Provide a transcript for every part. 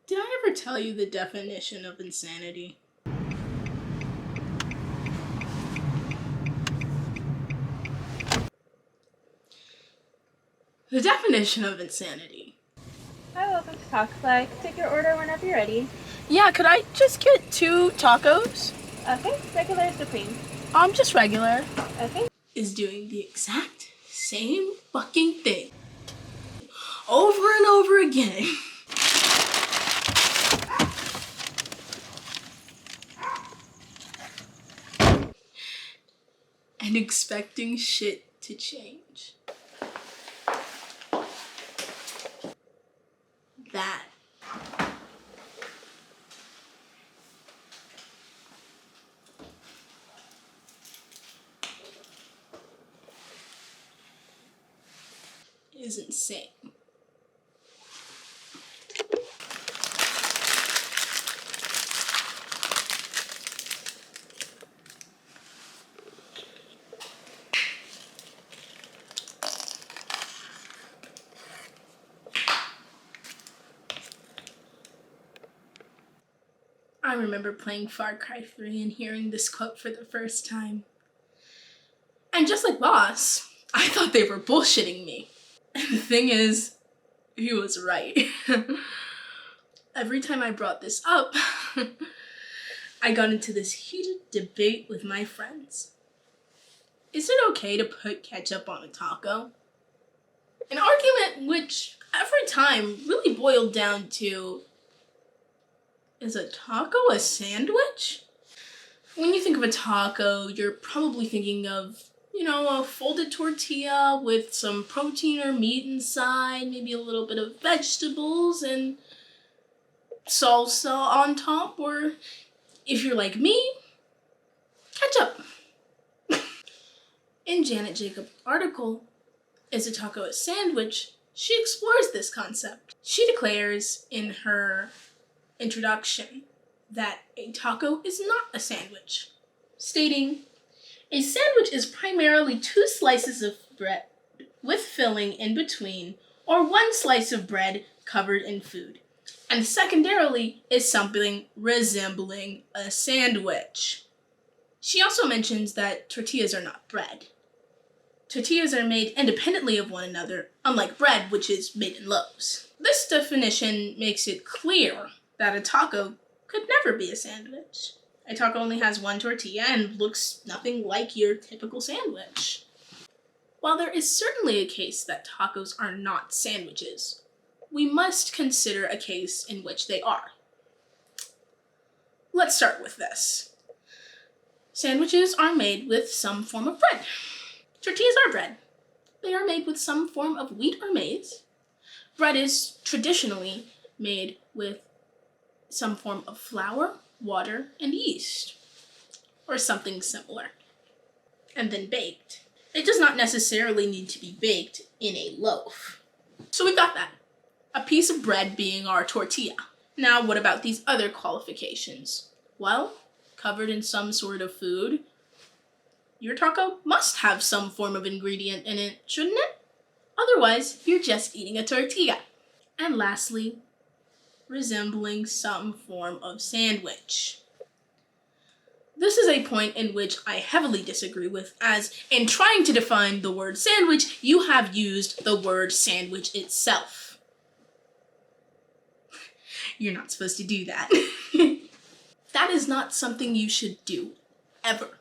Did I ever tell you the definition of insanity? The definition of insanity. Hi, welcome to Taco Fly. Take your order whenever you're ready. Yeah, could I just get 2 tacos? Okay, regular or supreme? Just regular. Okay. Is doing the exact same fucking thing over and over again. And expecting shit to change. That is insane. I remember playing Far Cry 3 and hearing this quote for the first time. And just like Boss, I thought they were bullshitting me. And the thing is, he was right. Every time I brought this up, I got into this heated debate with my friends. Is it okay to put ketchup on a taco? An argument which every time really boiled down to, is a taco a sandwich? When you think of a taco, you're probably thinking of, a folded tortilla with some protein or meat inside, maybe a little bit of vegetables and salsa on top, or if you're like me, ketchup. In Janet Jacobs' article, Is a Taco a Sandwich?, she explores this concept. She declares in her introduction that a taco is not a sandwich, stating, "A sandwich is primarily 2 slices of bread with filling in between, or 1 slice of bread covered in food, and secondarily is something resembling a sandwich." She also mentions that tortillas are not bread. Tortillas are made independently of one another, unlike bread, which is made in loaves. This definition makes it clear that a taco could never be a sandwich. A taco only has 1 tortilla and looks nothing like your typical sandwich. While there is certainly a case that tacos are not sandwiches, we must consider a case in which they are. Let's start with this. Sandwiches are made with some form of bread. Tortillas are bread. They are made with some form of wheat or maize. Bread is traditionally made with some form of flour, water, and yeast, or something similar, and then baked. It does not necessarily need to be baked in a loaf. So we've got that. A piece of bread being our tortilla. Now, what about these other qualifications? Well, covered in some sort of food, your taco must have some form of ingredient in it, shouldn't it? Otherwise, you're just eating a tortilla. And lastly, resembling some form of sandwich. This is a point in which I heavily disagree with, as in trying to define the word sandwich, you have used the word sandwich itself. You're not supposed to do that. That is not something you should do, ever.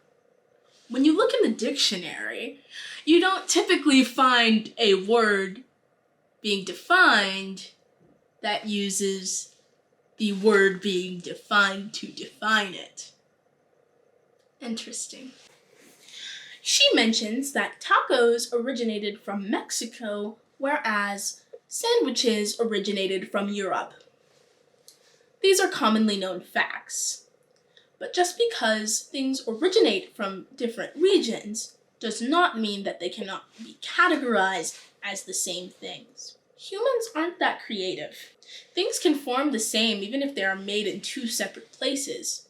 When you look in the dictionary, you don't typically find a word being defined that uses the word being defined to define it. Interesting. She mentions that tacos originated from Mexico, whereas sandwiches originated from Europe. These are commonly known facts. But just because things originate from different regions does not mean that they cannot be categorized as the same things. Humans aren't that creative. Things can form the same even if they are made in 2 separate places,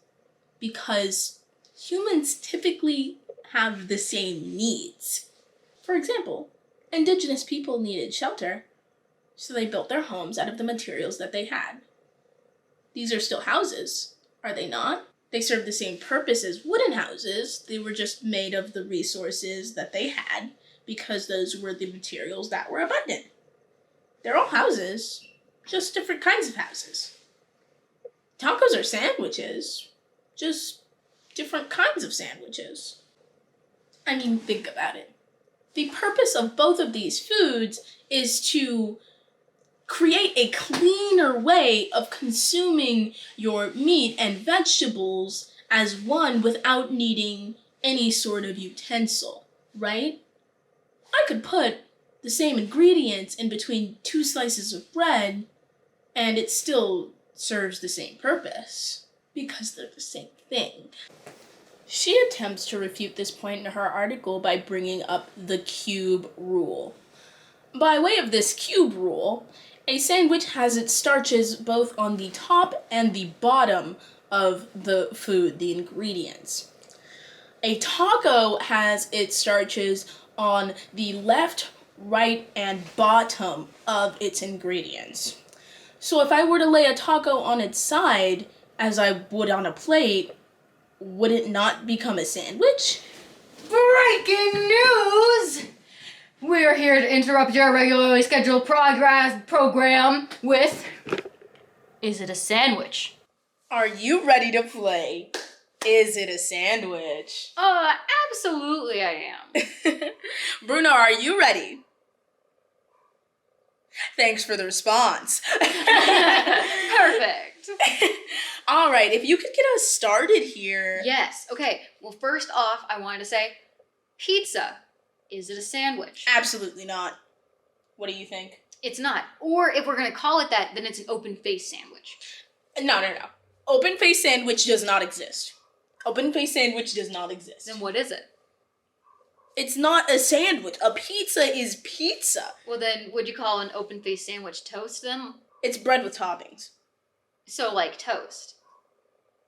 because humans typically have the same needs. For example, indigenous people needed shelter, so they built their homes out of the materials that they had. These are still houses, are they not? They serve the same purpose as wooden houses. They were just made of the resources that they had because those were the materials that were abundant. They're all houses, just different kinds of houses. Tacos are sandwiches, just different kinds of sandwiches. I mean, think about it. The purpose of both of these foods is to create a cleaner way of consuming your meat and vegetables as one without needing any sort of utensil, right? I could put the same ingredients in between two slices of bread and it still serves the same purpose because they're the same thing. She attempts to refute this point in her article by bringing up the cube rule. By way of this cube rule, a sandwich has its starches both on the top and the bottom of the food, the ingredients. A taco has its starches on the left, right, and bottom of its ingredients. So if I were to lay a taco on its side, as I would on a plate, would it not become a sandwich? Breaking news! We're here to interrupt your regularly scheduled program with... Is it a sandwich? Are you ready to play? Is it a sandwich? Absolutely I am. Bruno, are you ready? Thanks for the response. Perfect. All right, if you could get us started here. Yes, okay. Well, first off, I wanted to say, pizza. Is it a sandwich? Absolutely not. What do you think? It's not. Or if we're going to call it that, then it's an open-faced sandwich. No. Open-faced sandwich does not exist. Open-faced sandwich does not exist. Then what is it? It's not a sandwich. A pizza is pizza. Well, then would you call an open-faced sandwich toast then? It's bread with toppings. So, like toast.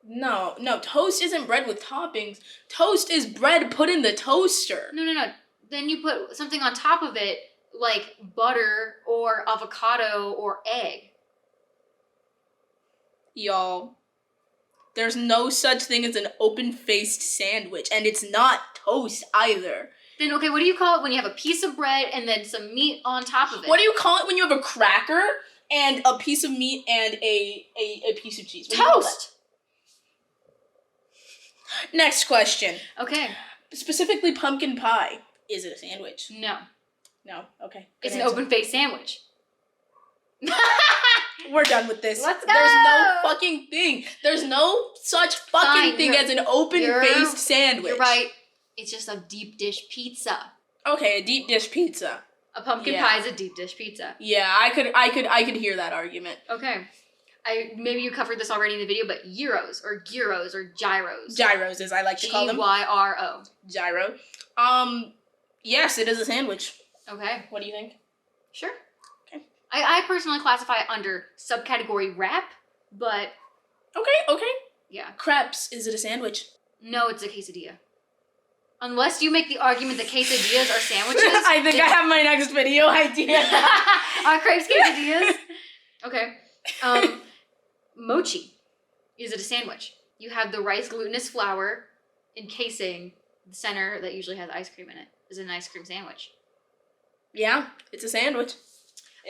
No, toast isn't bread with toppings. Toast is bread put in the toaster. No. Then you put something on top of it, like butter or avocado or egg. Y'all, there's no such thing as an open-faced sandwich, and it's not toast either. Then, okay, what do you call it when you have a piece of bread and then some meat on top of it? What do you call it when you have a cracker and a piece of meat and a piece of cheese? Toast! Next question. Okay. Specifically pumpkin pie. Is it a sandwich? No. No? Okay. It's an open-faced sandwich. We're done with this. Let's go! There's no fucking thing. There's no such fucking thing as an open-faced sandwich. You're right. It's just a deep dish pizza. Okay, a deep dish pizza. A pumpkin pie is a deep dish pizza. Yeah, I could hear that argument. Okay. Maybe you covered this already in the video, but gyros or gyros. Gyros, as I like to call them. Gyro. Gyro. Yes, it is a sandwich. Okay. What do you think? Sure. Okay. I personally classify it under subcategory wrap, but... Okay. Yeah. Crepes, is it a sandwich? No, it's a quesadilla. Unless you make the argument that quesadillas are sandwiches. I think I have my next video idea. Are crepes quesadillas? Okay. Mochi. Is it a sandwich? You have the rice glutinous flour encasing the center that usually has ice cream in it. Is it an ice cream sandwich? Yeah, it's a sandwich.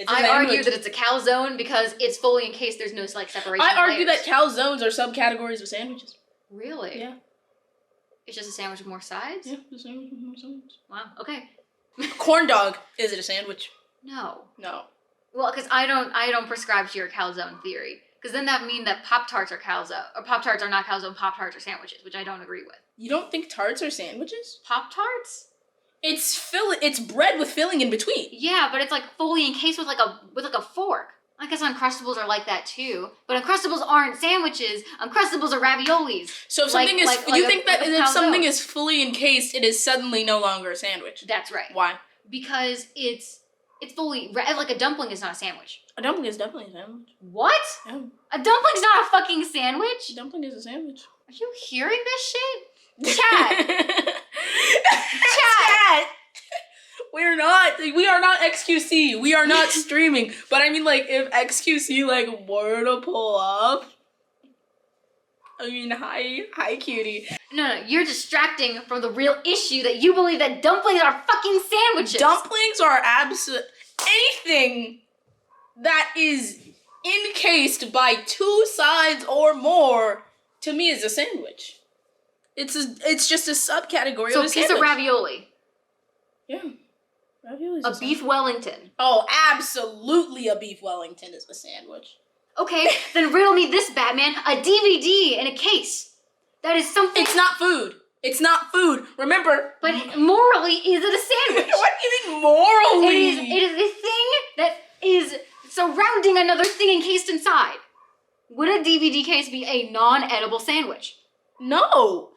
I argue that it's a calzone because it's fully encased. There's no like separation. I argue that calzones are subcategories of sandwiches. Really? Yeah. It's just a sandwich with more sides? Yeah, a sandwich with more sides. Wow, okay. Corn dog, is it a sandwich? No. Well, because I don't prescribe to your calzone theory. Because then that mean that Pop-Tarts are calzone. Or Pop-Tarts are not calzone, Pop-Tarts are sandwiches, which I don't agree with. You don't think tarts are sandwiches? Pop-Tarts? It's bread with filling in between. Yeah, but it's like fully encased with like a fork. I guess Uncrustables are like that too. But Uncrustables aren't sandwiches. Uncrustables are raviolis. So if something if something is fully encased, it is suddenly no longer a sandwich. That's right. Why? Because it's fully, like a dumpling is not a sandwich. A dumpling is definitely a sandwich. What? Yeah. A dumpling's not a fucking sandwich? A dumpling is a sandwich. Are you hearing this shit? Chat! Chat! We are not XQC. We are not streaming. But I mean, like, if XQC, like, were to pull up, I mean, hi, cutie. No, you're distracting from the real issue that you believe that dumplings are fucking sandwiches. Dumplings are anything that is encased by two sides or more, to me, is a sandwich. It's just a subcategory So of a a piece sandwich. of ravioli. Yeah. Ravioli's A beef Wellington. Oh, absolutely a beef Wellington is a sandwich. Okay, then riddle me this, Batman. A DVD in a case. That is something... It's not food. It's not food. Remember. But morally, is it a sandwich? What do you mean morally? It is a thing that is surrounding another thing encased inside. Would a DVD case be a non-edible sandwich? No,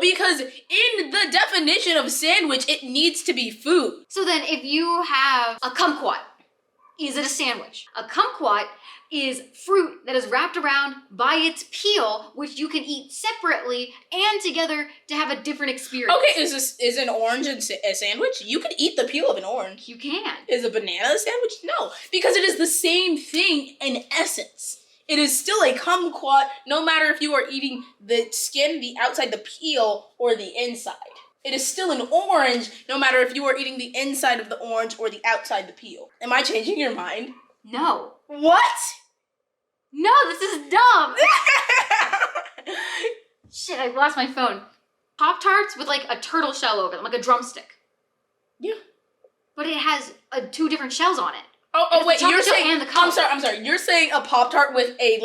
because in the definition of sandwich, it needs to be food. So then if you have a kumquat, is it a sandwich? A kumquat is fruit that is wrapped around by its peel, which you can eat separately and together to have a different experience. Okay, is an orange a sandwich? You can eat the peel of an orange. You can. Is a banana a sandwich? No, because it is the same thing in essence. It is still a kumquat, no matter if you are eating the skin, the outside, the peel, or the inside. It is still an orange, no matter if you are eating the inside of the orange or the outside the peel. Am I changing your mind? No. What? No, this is dumb. Shit, I lost my phone. Pop-Tarts with like a turtle shell over them, like a drumstick. Yeah. But it has two different shells on it. Oh wait, you're chocolate chip saying, and the color. I'm sorry, you're saying a Pop-Tart with a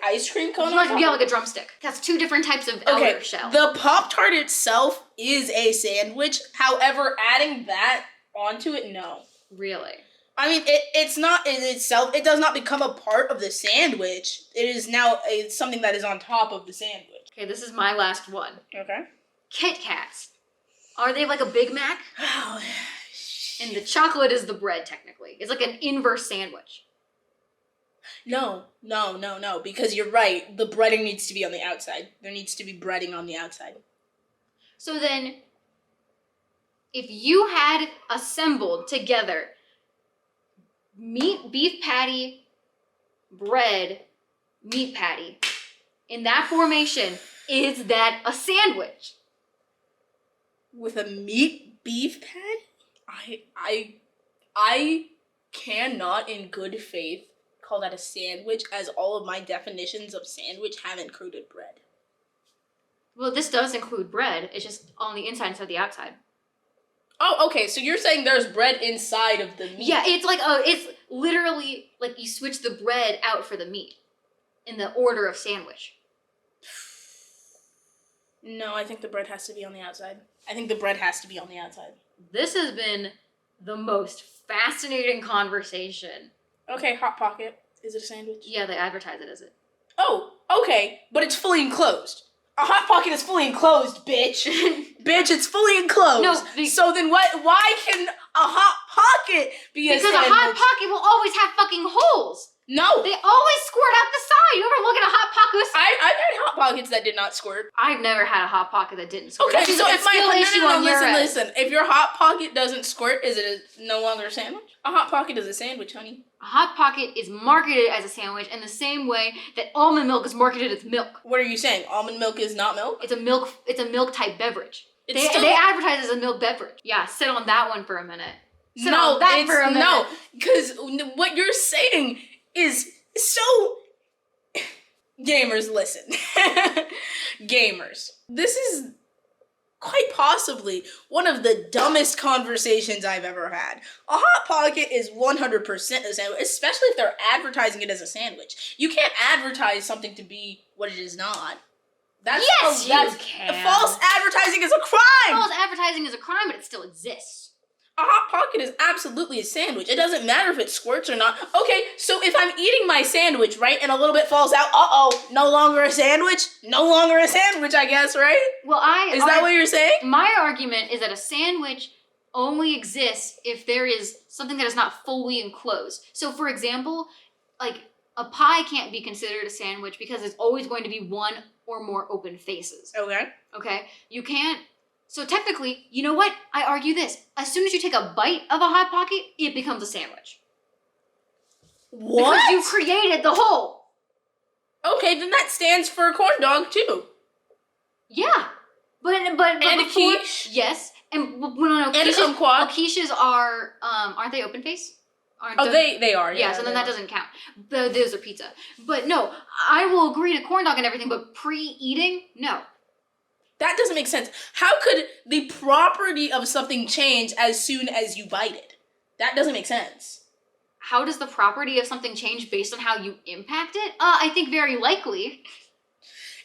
ice cream cone on top? Yeah, like a drumstick. That's two different types of outer shell. The Pop-Tart itself is a sandwich. However, adding that onto it, no. Really? I mean, it's not in itself. It does not become a part of the sandwich. It is now something that is on top of the sandwich. Okay, this is my last one. Okay. Kit Kats. Are they like a Big Mac? Oh, And the chocolate is the bread, technically. It's like an inverse sandwich. No, because you're right. The breading needs to be on the outside. There needs to be breading on the outside. So then, if you had assembled together meat, beef patty, bread, meat patty, in that formation, is that a sandwich? With a meat beef patty? I cannot in good faith call that a sandwich, as all of my definitions of sandwich have included bread. Well, this does include bread. It's just on the inside instead of the outside. Oh, okay, so you're saying there's bread inside of the meat. Yeah, it's like it's literally like you switch the bread out for the meat in the order of sandwich. No, I think the bread has to be on the outside. I think the bread has to be on the outside. This has been the most fascinating conversation. Okay, Hot Pocket. Is it a sandwich? Yeah, they advertise it as it. Oh, okay, but it's fully enclosed. A Hot Pocket is fully enclosed, bitch. Bitch, it's fully enclosed. No, so then why can a Hot Pocket be a because sandwich? a Hot Pocket will always have fucking holes. No. They always squirt out the side. You ever look at a Hot Pocket? I've had Hot Pockets that did not squirt. I've never had a Hot Pocket that didn't squirt. Okay, That's so a if my skill issue on your end. listen. If your Hot Pocket doesn't squirt, is it no longer a sandwich? A Hot Pocket is a sandwich, honey. A Hot Pocket is marketed as a sandwich in the same way that almond milk is marketed as milk. What are you saying? Almond milk is not milk? It's a milk type beverage. It's They advertise it as a milk beverage. Yeah, sit on that one for a minute. No, because what you're saying is so... Gamers, listen. Gamers. This is quite possibly one of the dumbest conversations I've ever had. A Hot Pocket is 100% a sandwich, especially if they're advertising it as a sandwich. You can't advertise something to be what it is not. That's you can. False advertising is a crime! False advertising is a crime, but it still exists. A Hot Pocket is absolutely a sandwich. It doesn't matter if it squirts or not. Okay, so if I'm eating my sandwich, right, and a little bit falls out, no longer a sandwich? No longer a sandwich, I guess, right? Well, Is that what you're saying? My argument is that a sandwich only exists if there is something that is not fully enclosed. So, for example, like a pie can't be considered a sandwich because it's always going to be one or more open faces. Okay. Okay? You can't. So technically, you know what? I argue this. As soon as you take a bite of a Hot Pocket, it becomes a sandwich. What? Because you created the hole. Okay, then that stands for a corn dog too. Yeah. But And a before, quiche. yes. And no, And a kumquat. quiches are, aren't they open face? They are. Yeah, so then that doesn't count. Those are pizza. But no, I will agree to corn dog and everything, but pre-eating, no. That doesn't make sense. How could the property of something change as soon as you bite it? That doesn't make sense. How does the property of something change based on how you impact it? I think very likely.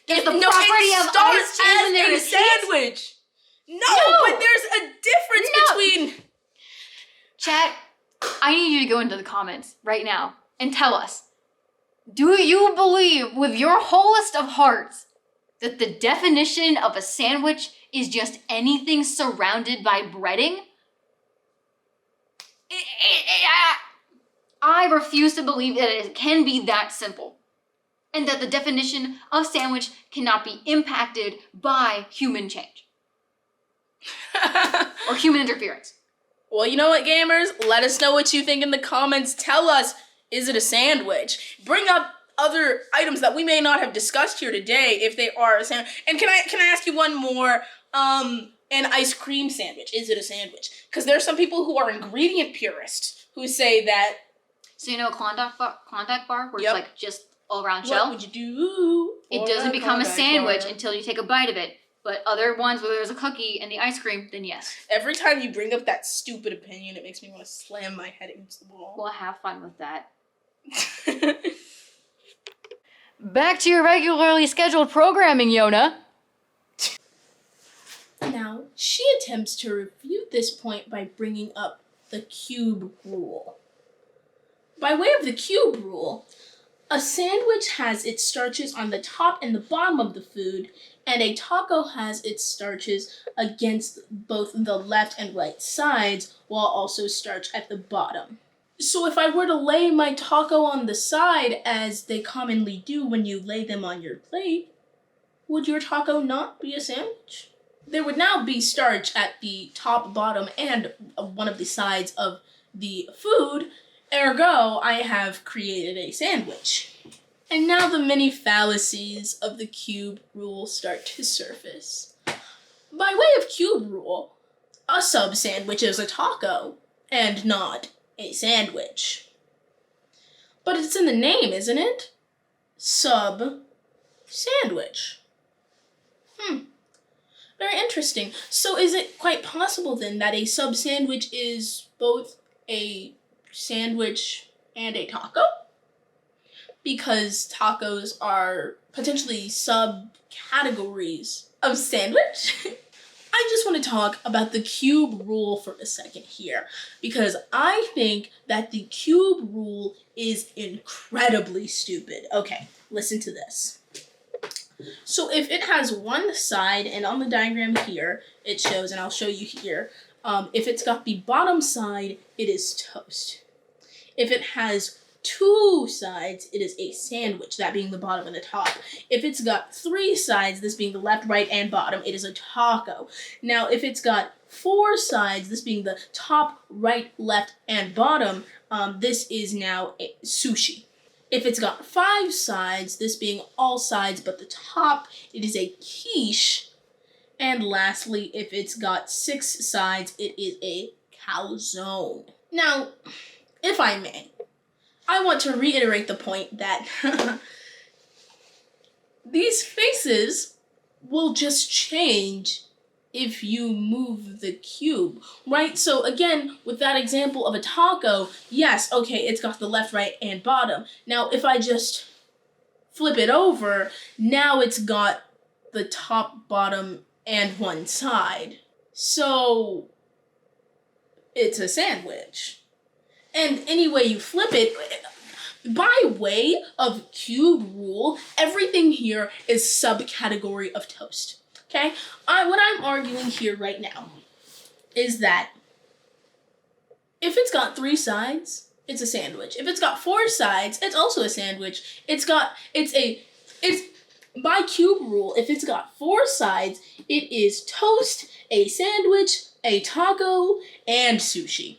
If the property of ice change when there as is a heat? sandwich. No, No. but there's a difference between... Chat, I need you to go into the comments right now and tell us, do you believe with your wholest of hearts that the definition of a sandwich is just anything surrounded by breading? I refuse to believe that it can be that simple, and that the definition of sandwich cannot be impacted by human change or human interference. Well, you know what, gamers? Let us know what you think in the comments. Tell us, is it a sandwich? Bring up other items that we may not have discussed here today if they are a sandwich. And can I ask you one more? An ice cream sandwich, is it a sandwich? Because there are some people who are ingredient purists who say that... So you know a Klondike bar where Yep. it's like just all around What shell? would you do? It for doesn't become a Klondike sandwich bar? until you take a bite of it. But other ones where there's a cookie and the ice cream, then yes. Every time you bring up that stupid opinion, it makes me want to slam my head against the wall. Well, have fun with that. Back to your regularly scheduled programming, Yona. Now, she attempts to refute this point by bringing up the cube rule. By way of the cube rule, a sandwich has its starches on the top and the bottom of the food, and a taco has its starches against both the left and right sides, while also starch at the bottom. So if I were to lay my taco on the side, as they commonly do when you lay them on your plate, would your taco not be a sandwich? There would now be starch at the top, bottom, and one of the sides of the food, ergo, I have created a sandwich. And now the many fallacies of the cube rule start to surface. By way of cube rule, a sub sandwich is a taco, and not a sandwich. But it's in the name, isn't it? Sub sandwich. Very interesting. So is it quite possible then that a sub sandwich is both a sandwich and a taco? Because tacos are potentially subcategories of sandwich. I just want to talk about the cube rule for a second here, because I think that the cube rule is incredibly stupid. Okay, listen to this. So if it has one side, and on the diagram here, it shows, and I'll show you here, if it's got the bottom side, it is toast. If it has two sides, it is a sandwich, that being the bottom and the top. If it's got three sides, this being the left, right, and bottom, it is a taco. Now, if it's got four sides, this being the top, right, left, and bottom, this is now a sushi. If it's got five sides, this being all sides but the top, it is a quiche. And lastly, if it's got six sides, it is a calzone. Now, if I may, I want to reiterate the point that these faces will just change if you move the cube, right? So again, with that example of a taco, yes, okay, it's got the left, right, and bottom. Now, if I just flip it over, now it's got the top, bottom, and one side. So it's a sandwich. And any way you flip it, by way of cube rule, everything here is subcategory of toast. Okay? What I'm arguing here right now is that if it's got three sides, it's a sandwich. If it's got four sides, it's also a sandwich. It's by cube rule, if it's got four sides, it is toast, a sandwich, a taco, and sushi.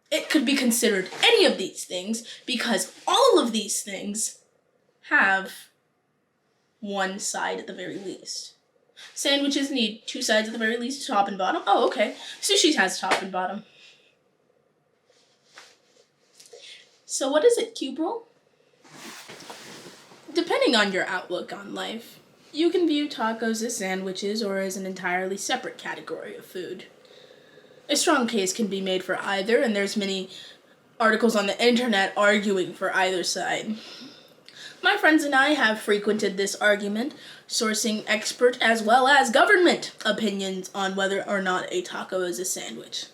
It could be considered any of these things because all of these things have one side at the very least. Sandwiches need two sides at the very least, top and bottom. Oh, okay. Sushi has top and bottom. So what is it, cube roll? Depending on your outlook on life, you can view tacos as sandwiches or as an entirely separate category of food. A strong case can be made for either, and there's many articles on the internet arguing for either side. My friends and I have frequented this argument, sourcing expert as well as government opinions on whether or not a taco is a sandwich.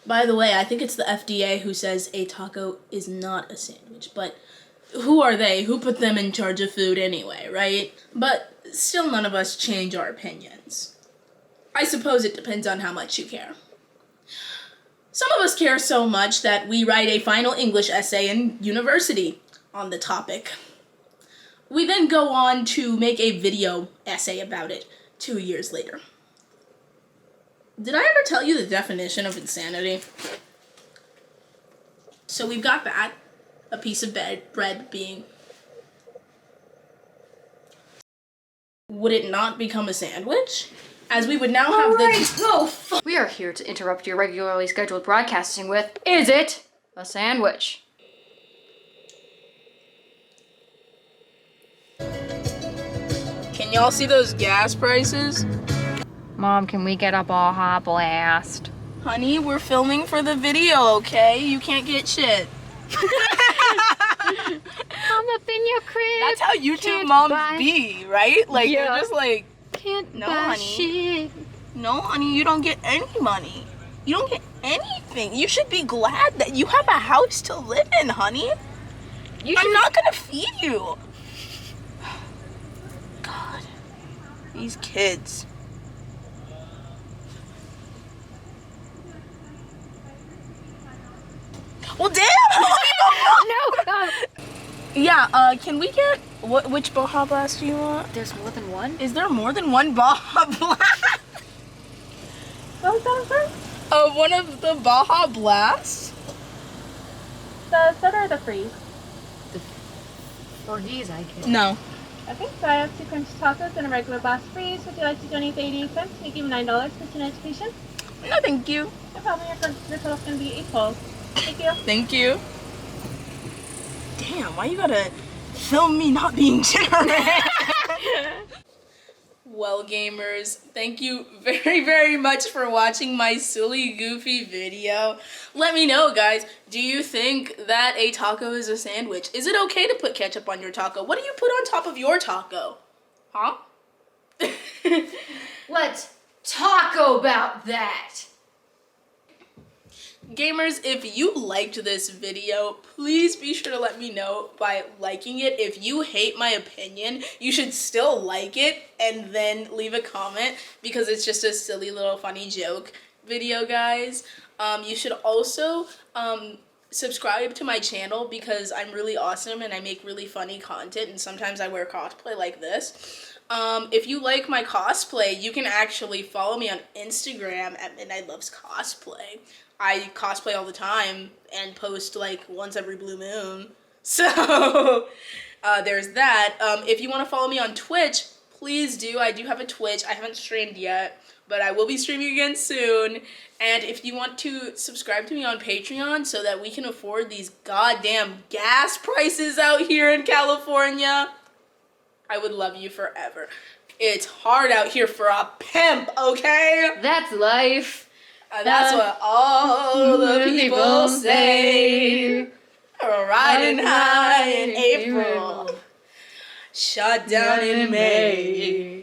By the way, I think it's the FDA who says a taco is not a sandwich, but who are they? Who put them in charge of food anyway, right? But still none of us change our opinions. I suppose it depends on how much you care. Some of us care so much that we write a final English essay in university on the topic. We then go on to make a video essay about it 2 years later. Did I ever tell you the definition of insanity? So we've got that, a piece of bread being... Would it not become a sandwich? As we would now have the... We are here to interrupt your regularly scheduled broadcasting with, is it a sandwich? Can y'all see those gas prices? Mom, can we get a Baja Blast? Honey, we're filming for the video, okay? You can't get shit. I'm up in your crib. That's how YouTube can't moms buy- be, right? Like, Yeah. they're just like, Can't No, buy honey. shit. no, honey, you don't get any money. You don't get anything. You should be glad that you have a house to live in, honey. I'm not gonna feed you. God, these kids. Well, damn! No! Yeah, can we get, which Baja Blast do you want? There's more than one? Is there more than one Baja Blast? What was that, sir? One of the Baja Blasts? The soda or the freeze? Or these, I can. No. Okay, so I have 2 crunchy tacos and a regular blast freeze. Would you like to donate the 88 cents? We give you $9 for student education. No, thank you. No problem, your total's going to be $8. Thank you. Thank you. Damn, why you gotta film me not being generous? Well, gamers, thank you very, very much for watching my silly, goofy video. Let me know, guys, do you think that a taco is a sandwich? Is it okay to put ketchup on your taco? What do you put on top of your taco? Huh? Let's talk about that. Gamers, if you liked this video, please be sure to let me know by liking it. If you hate my opinion, you should still like it and then leave a comment because it's just a silly little funny joke video, guys. You should also subscribe to my channel because I'm really awesome and I make really funny content, and sometimes I wear cosplay like this. If you like my cosplay, you can actually follow me on Instagram at Midnight Loves Cosplay. I cosplay all the time and post like once every blue moon. So there's that. If you want to follow me on Twitch, please do. I do have a Twitch. I haven't streamed yet, but I will be streaming again soon. And if you want to subscribe to me on Patreon so that we can afford these goddamn gas prices out here in California, I would love you forever. It's hard out here for a pimp, okay? That's life. That's what all the people say. Riding high in April, shut down in May.